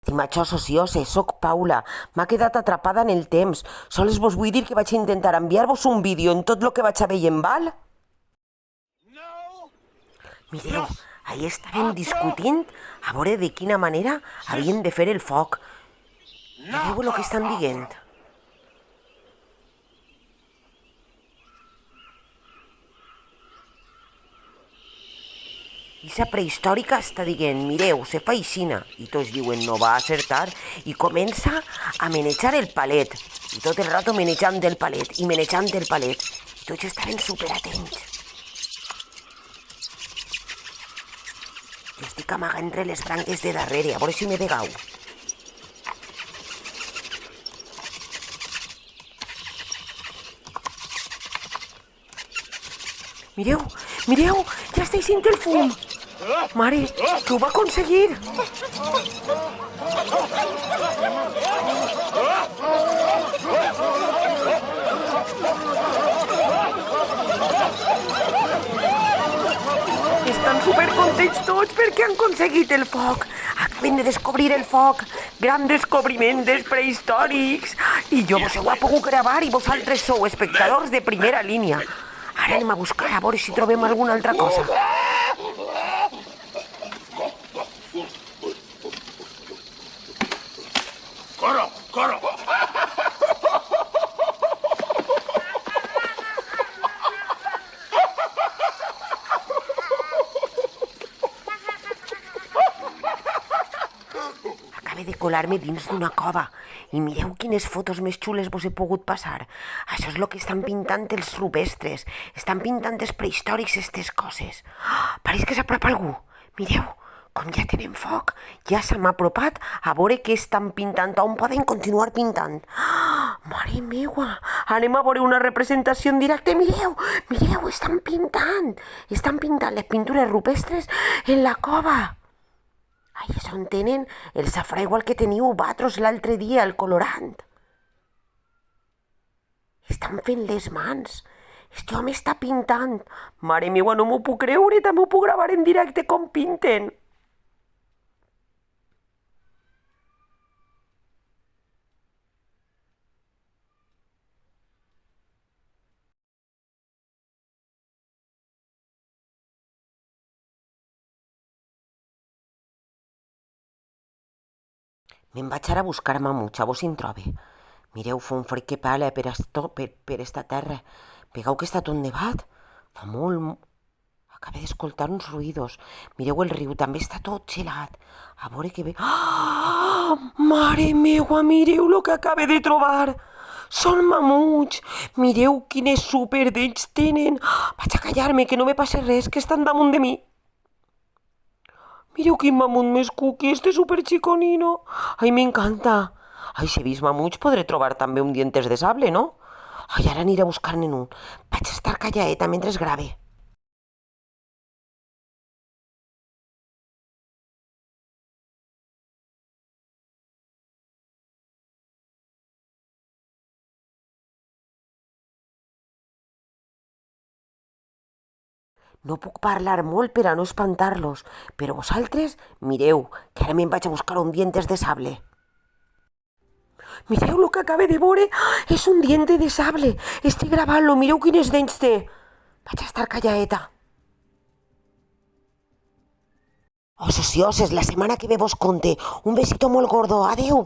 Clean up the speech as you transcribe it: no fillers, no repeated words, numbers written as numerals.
Estimats socioses, soc Paula. M'ha quedat atrapada en el temps. Sols vos vull dir que vaig intentar enviar-vos un vídeo en tot lo que vaig a veient, val? Mireu, ahir estaven discutint a veure de quina manera havien de fer el foc. Mireu el que estan dient. Issa prehistòrica està dient, mireu, se fa aixina. I tots diuen, no va acertar. I comença a manejar el palet. I tot el rato manejant el palet i manejant el palet. I tots estaven superatents. Jo estic amagant entre les branques de darrere, a veure si me vegau. Mireu, mireu, ja estic sent el fum. Mare, que ho va aconseguir. Estan supercontents tots perquè han aconseguit el foc. Acaben de descobrir el foc. Gran descobriment dels prehistòrics. I jo vos ho he pogut gravar i vosaltres sou espectadors de primera línia. Ara anem a buscar a veure si trobem alguna altra cosa. Corro, corro. Acabo de colar-me dins d'una cova i mireu quines fotos més xules vos he pogut passar. Això és el que estan pintant els rupestres. Estan pintant els prehistòrics aquestes coses. Pareix que s'apropa algú. Mireu, com ja tenen foc, ja se m'ha apropat a veure què estan pintant, on poden continuar pintant. Mare meua, anem a veure una representació en directe. Mireu, mireu, estan pintant les pintures rupestres en la cova. Ai, és on tenen el safrà igual que teniu vosaltres l'altre dia, el colorant. Estan fent les mans. Este home està pintant. Mare meua, no m'ho puc creure, també ho puc gravar en directe com pinten. Me'n vaig ara a buscar mamuts, a vos si en trobe. Mireu, fa un fred que pela per esta terra. Vegeu que està tot nevat. Fa molt... Acabo d'escoltar uns ruïdos. Mireu el riu, també està tot gelat. A veure què ve... Ah! Mare meua, mireu lo que acabo de trobar. Són mamuts. Mireu quines superdents tenen. Vaig a callar-me, que no me passi res, que estan damunt de mi. Mireu quin mamut més cuqui, este superchiconino. Ai, m'encanta. Ai, si he vist mamuts podré trobar també un dientes de sable, no? Ai, ara aniré a buscar-ne un. Vaig estar calladeta mentre es grave. No puc parlar molt per a no espantar-los, però vosaltres, mireu, que ara me'n vaig a buscar un dientes de sable. Mireu el que acabo de veure, és un diente de sable. Estic gravant-lo, mireu quines dents té. Vaig estar calladeta. Oh, socioses, la setmana que ve vos conte. Un besito molt gordo, adeu.